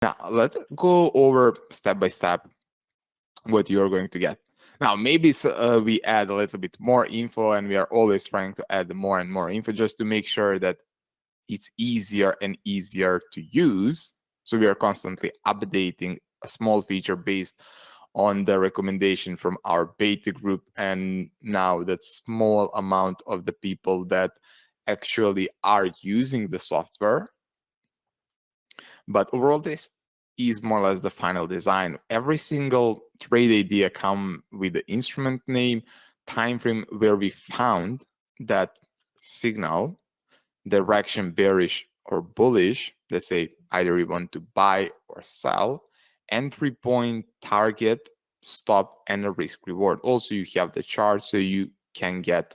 Now, let's go over step by step what you're going to get. Now, maybe we add a little bit more info, and we are always trying to add more and more info just to make sure that it's easier and easier to use. So we are constantly updating a small feature based on the recommendation from our beta group, and now that small amount of the people that actually are using the software. But overall, this is more or less the final design. Every single trade idea comes with the instrument name, time frame where we found that signal, direction bearish or bullish. Let's say either we want to buy or sell, entry point, target, stop, and a risk reward. Also, you have the chart so you can get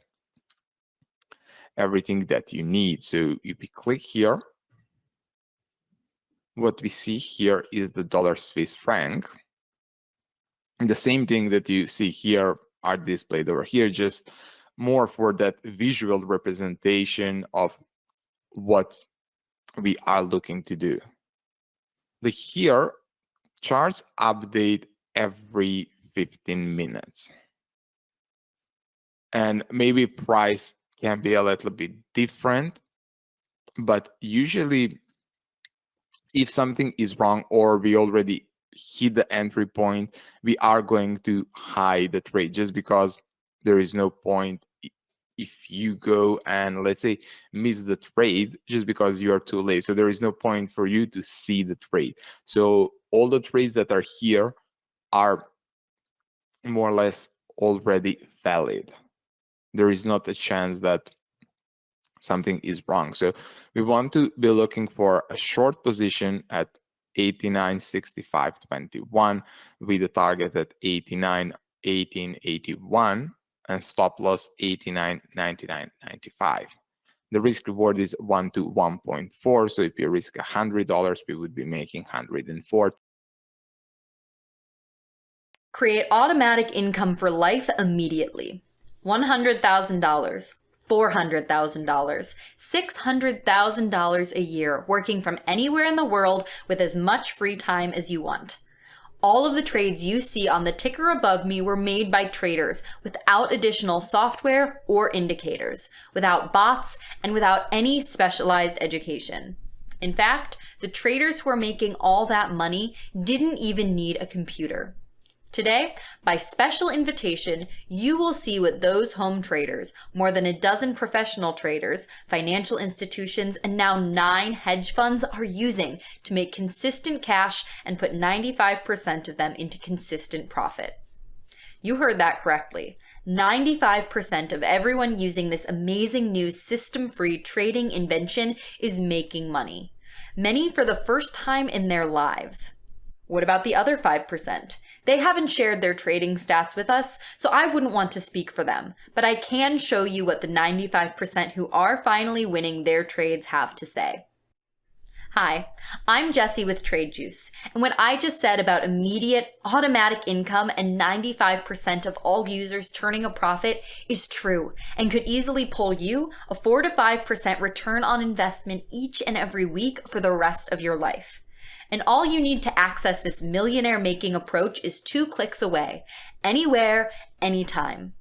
everything that you need. So if we click here, what we see here is the dollar Swiss franc. And the same thing that you see here are displayed over here, just more for that visual representation of what we are looking to do. Here, charts update every 15 minutes. And maybe price can be a little bit different, but usually if something is wrong or we already hit the entry point, we are going to hide the trade, just because there is no point if you go and, let's say, miss the trade just because you are too late. So there is no point for you to see the trade. So all the trades that are here are more or less already valid. There is not a chance that something is wrong. So we want to be looking for a short position at 89.65.21 with a target at 89.18.81 and stop loss 89.99.95. The risk reward is 1 to 1.4. So if you risk $100, we would be making 104. Create automatic income for life immediately. $100,000. $400,000, $600,000 a year, working from anywhere in the world with as much free time as you want. All of the trades you see on the ticker above me were made by traders without additional software or indicators, without bots, and without any specialized education. In fact, the traders who are making all that money didn't even need a computer. Today, by special invitation, you will see what those home traders, more than a dozen professional traders, financial institutions, and now 9 hedge funds are using to make consistent cash and put 95% of them into consistent profit. You heard that correctly. 95% of everyone using this amazing new system-free trading invention is making money. Many for the first time in their lives. What about the other 5%? They haven't shared their trading stats with us, so I wouldn't want to speak for them, but I can show you what the 95% who are finally winning their trades have to say. Hi, I'm Jessie with Trade Juice, and what I just said about immediate automatic income and 95% of all users turning a profit is true and could easily pull you a 4 to 5% return on investment each and every week for the rest of your life. And all you need to access this millionaire-making approach is 2 clicks away, anywhere, anytime.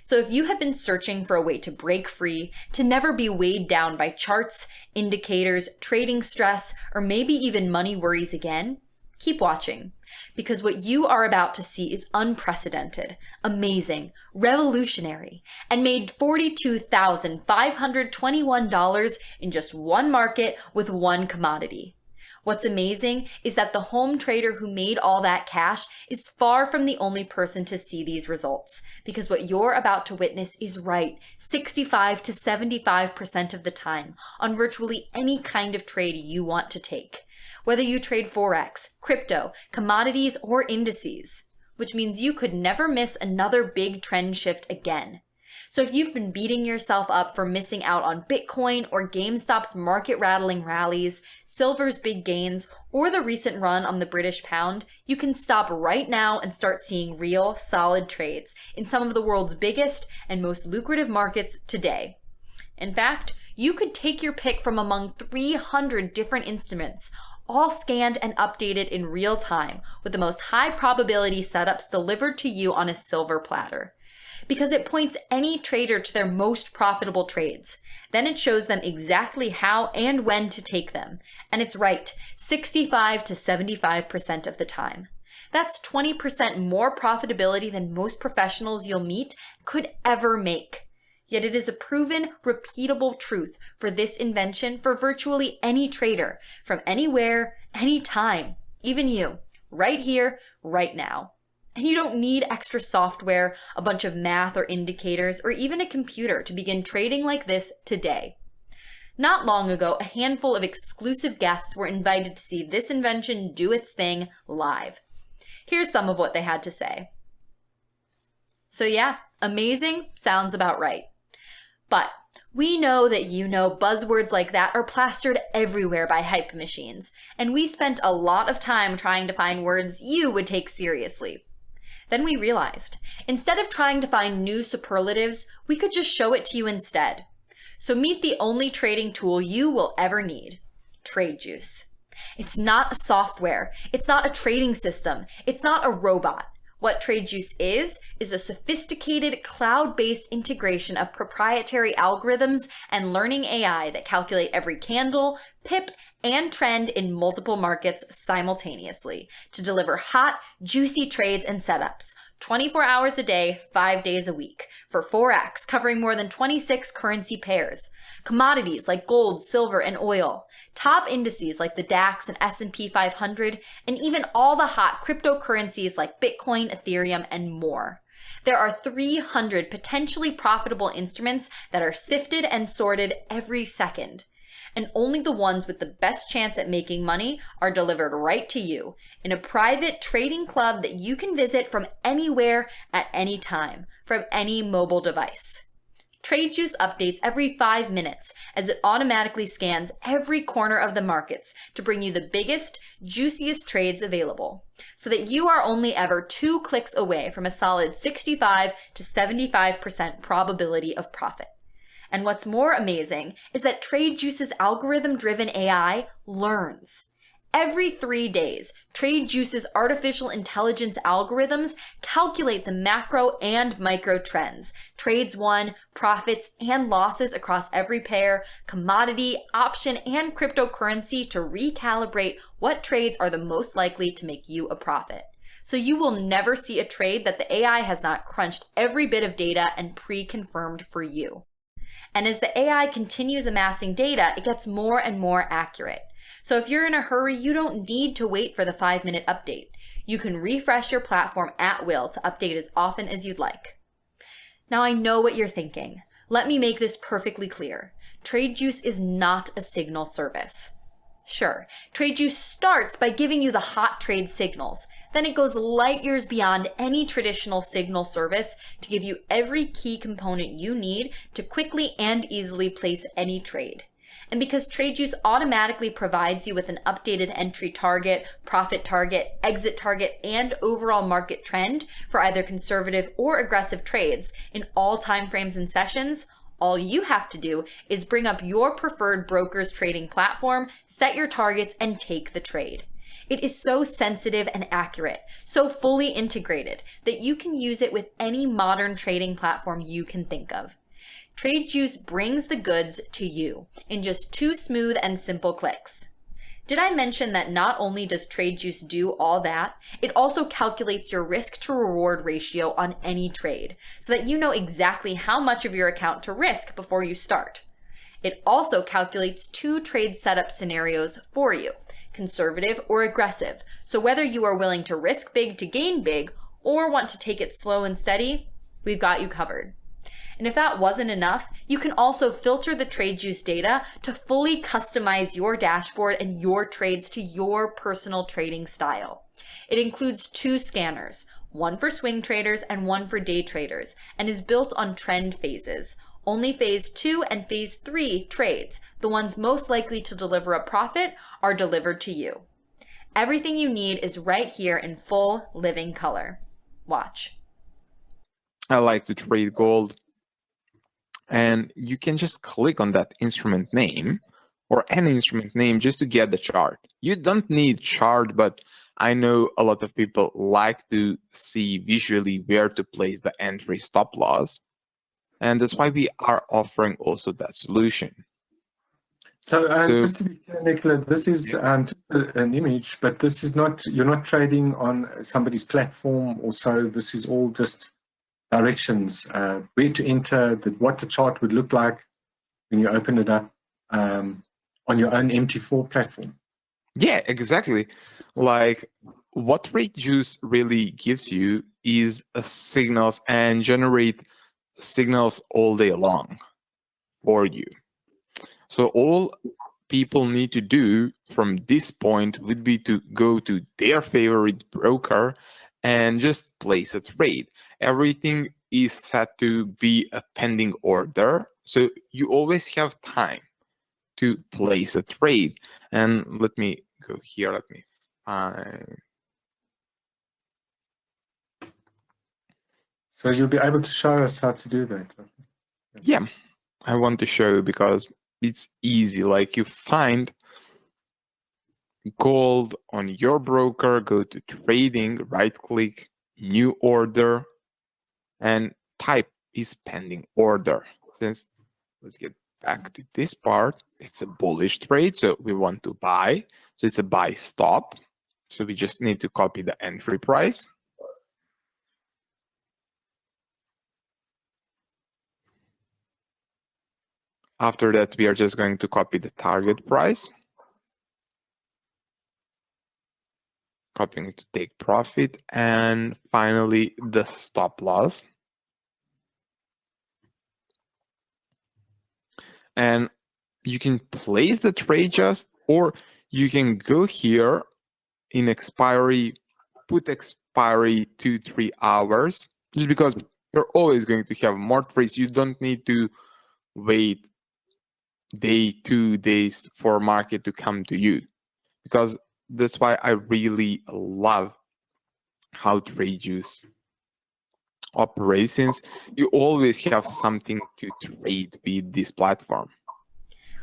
So if you have been searching for a way to break free, to never be weighed down by charts, indicators, trading stress, or maybe even money worries again, keep watching. Because what you are about to see is unprecedented, amazing, revolutionary, and made $42,521 in just one market with one commodity. What's amazing is that the home trader who made all that cash is far from the only person to see these results, because what you're about to witness is right 65 to 75% of the time on virtually any kind of trade you want to take, whether you trade Forex, crypto, commodities, or indices, which means you could never miss another big trend shift again. So if you've been beating yourself up for missing out on Bitcoin or GameStop's market-rattling rallies, silver's big gains, or the recent run on the British pound, you can stop right now and start seeing real, solid trades in some of the world's biggest and most lucrative markets today. In fact, you could take your pick from among 300 different instruments, all scanned and updated in real time, with the most high probability setups delivered to you on a silver platter. Because it points any trader to their most profitable trades. Then it shows them exactly how and when to take them. And it's right, 65 to 75% of the time. That's 20% more profitability than most professionals you'll meet could ever make. Yet it is a proven, repeatable truth for this invention for virtually any trader, from anywhere, anytime, even you, right here, right now. And you don't need extra software, a bunch of math or indicators, or even a computer to begin trading like this today. Not long ago, a handful of exclusive guests were invited to see this invention do its thing live. Here's some of what they had to say. So yeah, amazing sounds about right. But we know that buzzwords like that are plastered everywhere by hype machines, and we spent a lot of time trying to find words you would take seriously. Then we realized, instead of trying to find new superlatives, we could just show it to you instead. So meet the only trading tool you will ever need, TradeJuice. It's not a software, it's not a trading system, it's not a robot. What TradeJuice is a sophisticated cloud-based integration of proprietary algorithms and learning AI that calculate every candle, pip, and trend in multiple markets simultaneously to deliver hot, juicy trades and setups, 24 hours a day, 5 days a week, for Forex, covering more than 26 currency pairs, commodities like gold, silver, and oil, top indices like the DAX and S&P 500, and even all the hot cryptocurrencies like Bitcoin, Ethereum, and more. There are 300 potentially profitable instruments that are sifted and sorted every second. And only the ones with the best chance at making money are delivered right to you in a private trading club that you can visit from anywhere at any time, from any mobile device. TradeJuice updates every 5 minutes as it automatically scans every corner of the markets to bring you the biggest, juiciest trades available, so that you are only ever 2 clicks away from a solid 65 to 75% probability of profit. And what's more amazing is that TradeJuice's algorithm-driven AI learns. Every 3 days, TradeJuice's artificial intelligence algorithms calculate the macro and micro trends, trades won, profits, and losses across every pair, commodity, option, and cryptocurrency to recalibrate what trades are the most likely to make you a profit. So you will never see a trade that the AI has not crunched every bit of data and pre-confirmed for you. And as the AI continues amassing data, it gets more and more accurate. So if you're in a hurry, you don't need to wait for the 5-minute update. You can refresh your platform at will to update as often as you'd like. Now I know what you're thinking. Let me make this perfectly clear. TradeJuice is not a signal service. Sure, TradeJuice starts by giving you the hot trade signals. Then it goes light years beyond any traditional signal service to give you every key component you need to quickly and easily place any trade. And because TradeJuice automatically provides you with an updated entry target, profit target, exit target, and overall market trend for either conservative or aggressive trades in all timeframes and sessions, all you have to do is bring up your preferred broker's trading platform, set your targets, and take the trade. It is so sensitive and accurate, so fully integrated, that you can use it with any modern trading platform you can think of. TradeJuice brings the goods to you in just 2 smooth and simple clicks. Did I mention that not only does TradeJuice do all that, it also calculates your risk to reward ratio on any trade, so that you know exactly how much of your account to risk before you start. It also calculates 2 trade setup scenarios for you, conservative or aggressive, so whether you are willing to risk big to gain big or want to take it slow and steady, we've got you covered. And if that wasn't enough, you can also filter the TradeJuice data to fully customize your dashboard and your trades to your personal trading style. It includes 2 scanners, one for swing traders and one for day traders, and is built on trend phases. Only phase 2 and phase 3 trades, the ones most likely to deliver a profit, are delivered to you. Everything you need is right here in full living color. Watch. I like to trade gold. And you can just click on that instrument name or any instrument name just to get the chart. You don't need chart, but I know a lot of people like to see visually where to place the entry stop loss. And that's why we are offering also that solution. So just to be clear, Nicola, this is just an image, but this is not, you're not trading on somebody's platform or so. This is all just directions, where to enter, what the chart would look like when you open it up on your own MT4 platform. Yeah, exactly. Like what Reduce really gives you is signals and generate signals all day long for you. So all people need to do from this point would be to go to their favorite broker and just place a trade. Everything is set to be a pending order, so you always have time to place a trade. And let me go here, let me find. So you'll be able to show us how to do that. Yeah, I want to show you because it's easy. Like you find gold on your broker, go to trading, right click, new order, and type is pending order. Since let's get back to this part, it's a bullish trade, so we want to buy. So it's a buy stop. So we just need to copy the entry price. After that, we are just going to copy the target price. Copying it to take profit, and finally the stop loss. And you can place the trade just, or you can go here in expiry, put expiry 2-3 hours, just because you're always going to have more trades. You don't need to wait day, 2 days for market to come to you, because that's why I really love how Reduce operates, since you always have something to trade with this platform.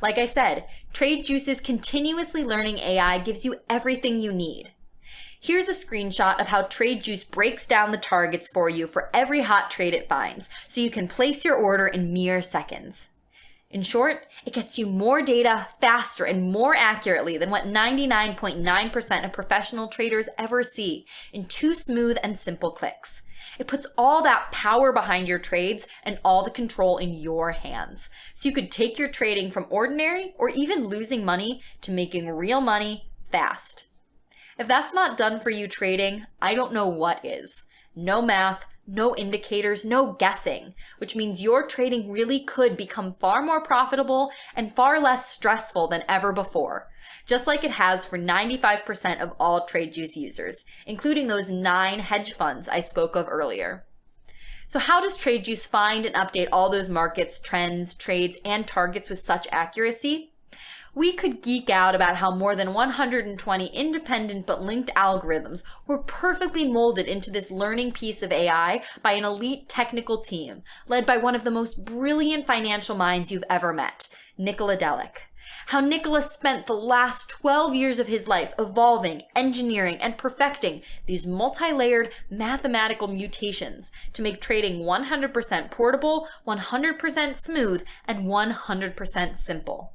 Like I said, TradeJuice's continuously learning AI gives you everything you need. Here's a screenshot of how TradeJuice breaks down the targets for you for every hot trade it finds, so you can place your order in mere seconds. In short, it gets you more data faster and more accurately than what 99.9% of professional traders ever see in 2 smooth and simple clicks. It puts all that power behind your trades and all the control in your hands. So you could take your trading from ordinary or even losing money to making real money fast. If that's not done for you trading, I don't know what is. No math, no indicators, no guessing, which means your trading really could become far more profitable and far less stressful than ever before, just like it has for 95% of all TradeJuice users, including those 9 hedge funds I spoke of earlier. So how does TradeJuice find and update all those markets, trends, trades, and targets with such accuracy? We could geek out about how more than 120 independent but linked algorithms were perfectly molded into this learning piece of AI by an elite technical team led by one of the most brilliant financial minds you've ever met, Nicola Delic. How Nicola spent the last 12 years of his life evolving, engineering, and perfecting these multi-layered mathematical mutations to make trading 100% portable, 100% smooth, and 100% simple.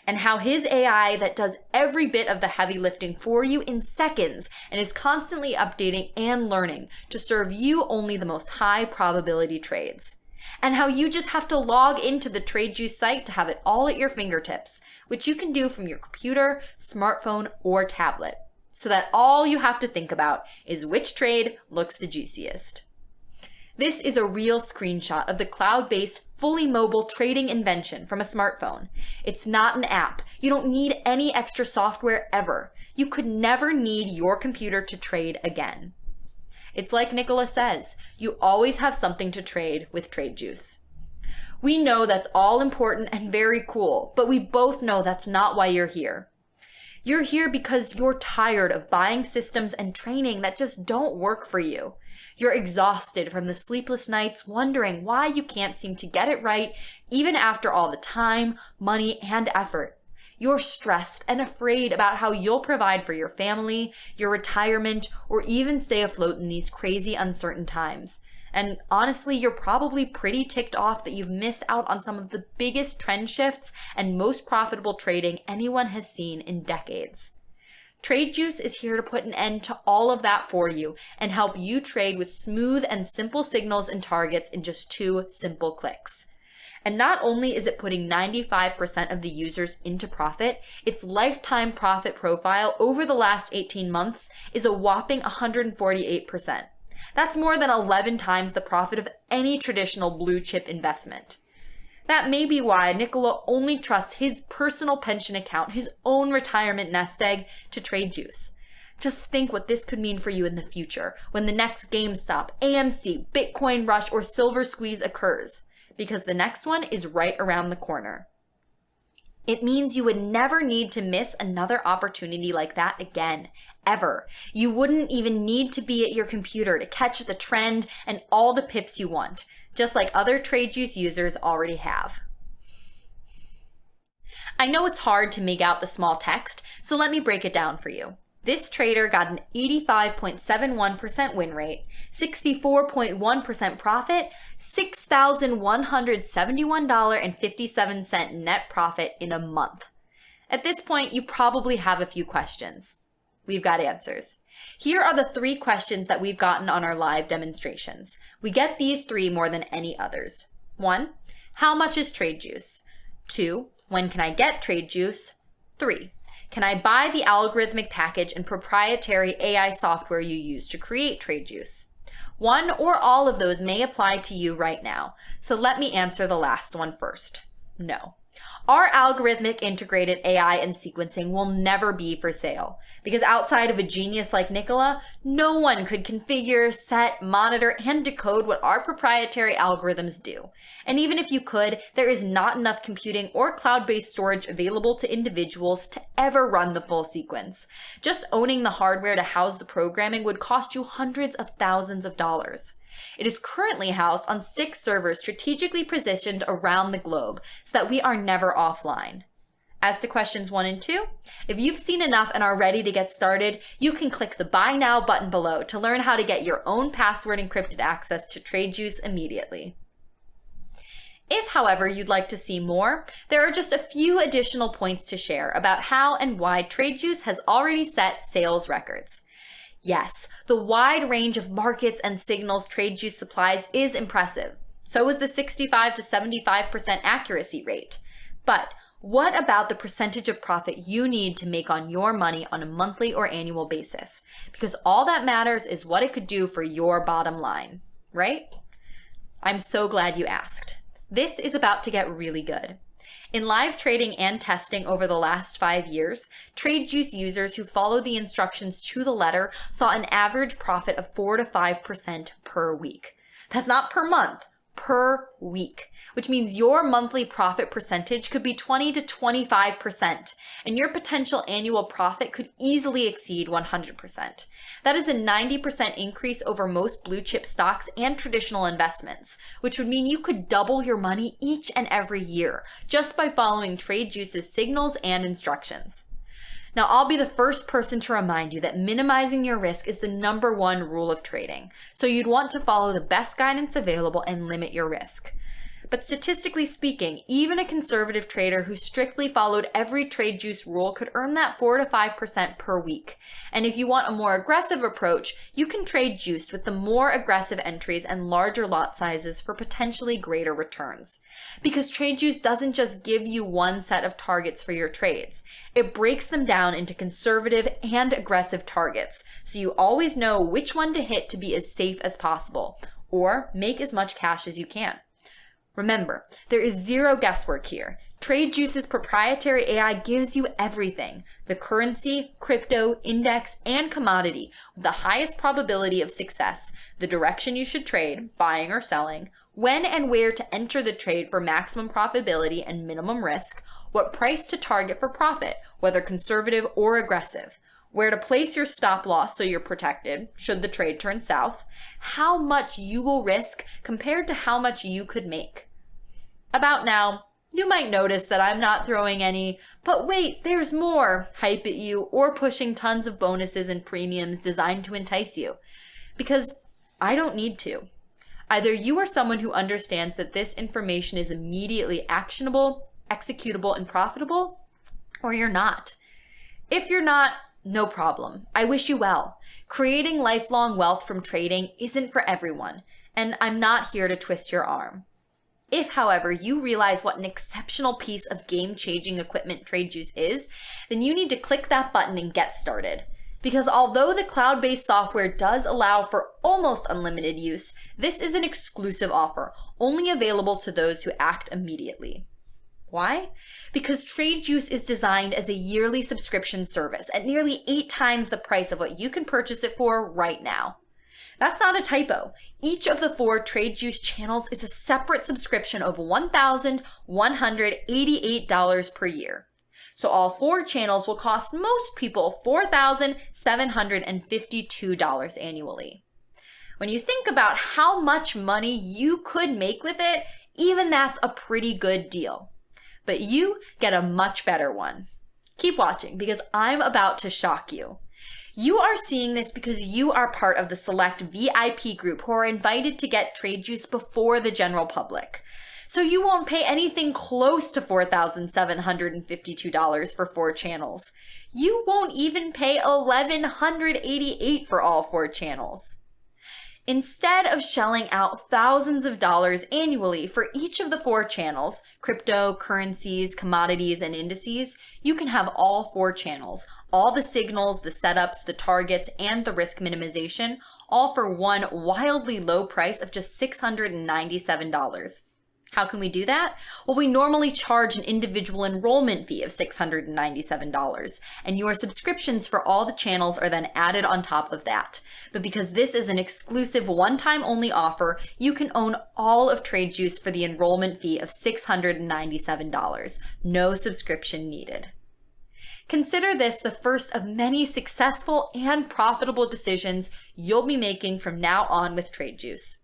And how his AI that does every bit of the heavy lifting for you in seconds and is constantly updating and learning to serve you only the most high probability trades. And how you just have to log into the TradeJuice site to have it all at your fingertips, which you can do from your computer, smartphone, or tablet. So that all you have to think about is which trade looks the juiciest. This is a real screenshot of the cloud-based, fully mobile trading invention from a smartphone. It's not an app. You don't need any extra software ever. You could never need your computer to trade again. It's like Nicola says, you always have something to trade with TradeJuice. We know that's all important and very cool, but we both know that's not why you're here. You're here because you're tired of buying systems and training that just don't work for you. You're exhausted from the sleepless nights wondering why you can't seem to get it right, even after all the time, money, and effort. You're stressed and afraid about how you'll provide for your family, your retirement, or even stay afloat in these crazy, uncertain times. And honestly, you're probably pretty ticked off that you've missed out on some of the biggest trend shifts and most profitable trading anyone has seen in decades. TradeJuice is here to put an end to all of that for you and help you trade with smooth and simple signals and targets in just 2 simple clicks. And not only is it putting 95% of the users into profit, its lifetime profit profile over the last 18 months is a whopping 148%. That's more than 11 times the profit of any traditional blue chip investment. That may be why Nicola only trusts his personal pension account, his own retirement nest egg, to TradeJuice. Just think what this could mean for you in the future when the next GameStop, AMC, Bitcoin rush, or silver squeeze occurs, because the next one is right around the corner. It means you would never need to miss another opportunity like that again, ever. You wouldn't even need to be at your computer to catch the trend and all the pips you want, just like other TradeJuice users already have. I know it's hard to make out the small text, so let me break it down for you. This trader got an 85.71% win rate, 64.1% profit, $6,171.57 net profit in a month. At this point, you probably have a few questions. We've got answers. Here are the 3 questions that we've gotten on our live demonstrations. We get these 3 more than any others. 1. How much is TradeJuice? 2. When can I get TradeJuice? 3. Can I buy the algorithmic package and proprietary AI software you use to create TradeJuice? One or all of those may apply to you right now, so let me answer the last one first. No. Our algorithmic integrated AI and sequencing will never be for sale, because outside of a genius like Nicola, no one could configure, set, monitor, and decode what our proprietary algorithms do. And even if you could, there is not enough computing or cloud-based storage available to individuals to ever run the full sequence. Just owning the hardware to house the programming would cost you hundreds of thousands of dollars. It is currently housed on 6 servers strategically positioned around the globe so that we are never offline. As to questions 1 and 2, if you've seen enough and are ready to get started, you can click the Buy Now button below to learn how to get your own password encrypted access to TradeJuice immediately. If, however, you'd like to see more, there are just a few additional points to share about how and why TradeJuice has already set sales records. Yes, the wide range of markets and signals TradeJuice supplies is impressive. So is the 65 to 75% accuracy rate. But what about the percentage of profit you need to make on your money on a monthly or annual basis? Because all that matters is what it could do for your bottom line, right? I'm so glad you asked. This is about to get really good. In live trading and testing over the last 5 years, TradeJuice users who followed the instructions to the letter saw an average profit of 4 to 5% per week. That's not per month, per week, which means your monthly profit percentage could be 20 to 25%, and your potential annual profit could easily exceed 100%. That is a 90% increase over most blue chip stocks and traditional investments, which would mean you could double your money each and every year just by following TradeJuice's signals and instructions. Now, I'll be the first person to remind you that minimizing your risk is the #1 rule of trading, so you'd want to follow the best guidance available and limit your risk. But statistically speaking, even a conservative trader who strictly followed every TradeJuice rule could earn that 4 to 5% per week. And if you want a more aggressive approach, you can trade juiced with the more aggressive entries and larger lot sizes for potentially greater returns. Because TradeJuice doesn't just give you one set of targets for your trades. It breaks them down into conservative and aggressive targets, so you always know which one to hit to be as safe as possible, or make as much cash as you can. Remember, there is zero guesswork here. TradeJuice's proprietary AI gives you everything: the currency, crypto, index, and commodity with the highest probability of success, the direction you should trade, buying or selling, when and where to enter the trade for maximum profitability and minimum risk, what price to target for profit, whether conservative or aggressive, where to place your stop loss so you're protected should the trade turn south, how much you will risk compared to how much you could make. About now, You might notice that I'm not throwing any, but wait, there's more, hype at you, or pushing tons of bonuses and premiums designed to entice you. Because I don't need to. Either you are someone who understands that this information is immediately actionable, executable, and profitable, or you're not. If you're not, no problem. I wish you well. Creating lifelong wealth from trading isn't for everyone, and I'm not here to twist your arm. If, however, you realize what an exceptional piece of game-changing equipment TradeJuice is, then you need to click that button and get started. Because although the cloud-based software does allow for almost unlimited use, this is an exclusive offer, only available to those who act immediately. Why? Because TradeJuice is designed as a yearly subscription service at nearly 8 times the price of what you can purchase it for right now. That's not a typo. Each of the 4 TradeJuice channels is a separate subscription of $1,188 per year. So all 4 channels will cost most people $4,752 annually. When you think about how much money you could make with it, even that's a pretty good deal. But you get a much better one. Keep watching because I'm about to shock you. You are seeing this because you are part of the select VIP group who are invited to get TradeJuice before the general public. So you won't pay anything close to $4,752 for 4 channels. You won't even pay $1,188 for all 4 channels. Instead of shelling out thousands of dollars annually for each of the 4 channels, crypto, currencies, commodities, and indices, you can have all 4 channels, all the signals, the setups, the targets, and the risk minimization, all for one wildly low price of just $697. How can we do that? Well, we normally charge an individual enrollment fee of $697, and your subscriptions for all the channels are then added on top of that. But because this is an exclusive one-time only offer, you can own all of TradeJuice for the enrollment fee of $697. No subscription needed. Consider this the first of many successful and profitable decisions you'll be making from now on with TradeJuice.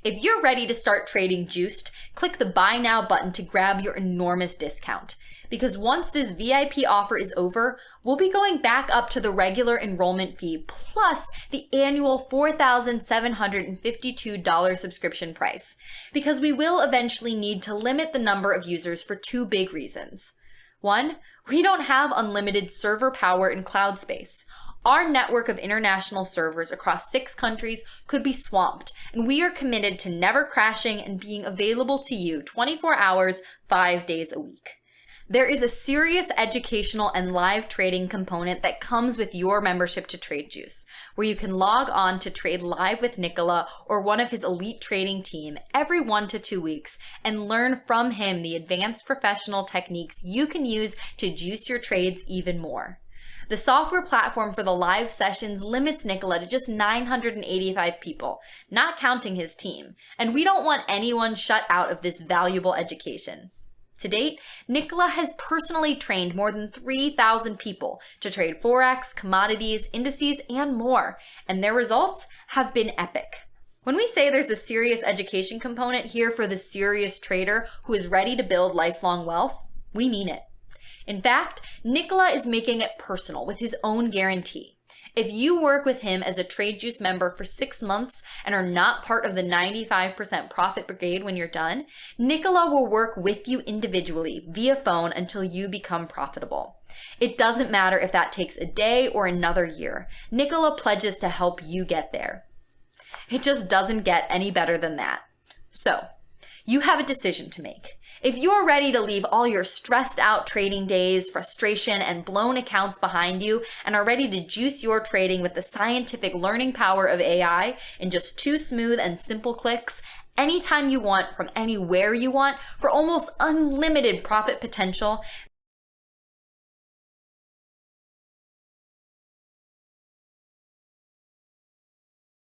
If you're ready to start trading juiced, click the Buy Now button to grab your enormous discount. Because once this VIP offer is over, we'll be going back up to the regular enrollment fee plus the annual $4,752 subscription price. Because we will eventually need to limit the number of users for 2 big reasons. 1, we don't have unlimited server power in cloud space. Our network of international servers across 6 countries could be swamped, and we are committed to never crashing and being available to you 24 hours, 5 days a week. There is a serious educational and live trading component that comes with your membership to TradeJuice, where you can log on to trade live with Nicola or one of his elite trading team every 1 to 2 weeks and learn from him the advanced professional techniques you can use to juice your trades even more. The software platform for the live sessions limits Nicola to just 985 people, not counting his team, and we don't want anyone shut out of this valuable education. To date, Nicola has personally trained more than 3,000 people to trade Forex, commodities, indices, and more, and their results have been epic. When we say there's a serious education component here for the serious trader who is ready to build lifelong wealth, we mean it. In fact, Nicola is making it personal with his own guarantee. If you work with him as a TradeJuice member for 6 months and are not part of the 95% profit brigade when you're done, Nicola will work with you individually via phone until you become profitable. It doesn't matter if that takes a day or another year. Nicola pledges to help you get there. It just doesn't get any better than that. So, you have a decision to make. If you're ready to leave all your stressed out trading days, frustration, and blown accounts behind you and are ready to juice your trading with the scientific learning power of AI in just 2 smooth and simple clicks, anytime you want, from anywhere you want, for almost unlimited profit potential,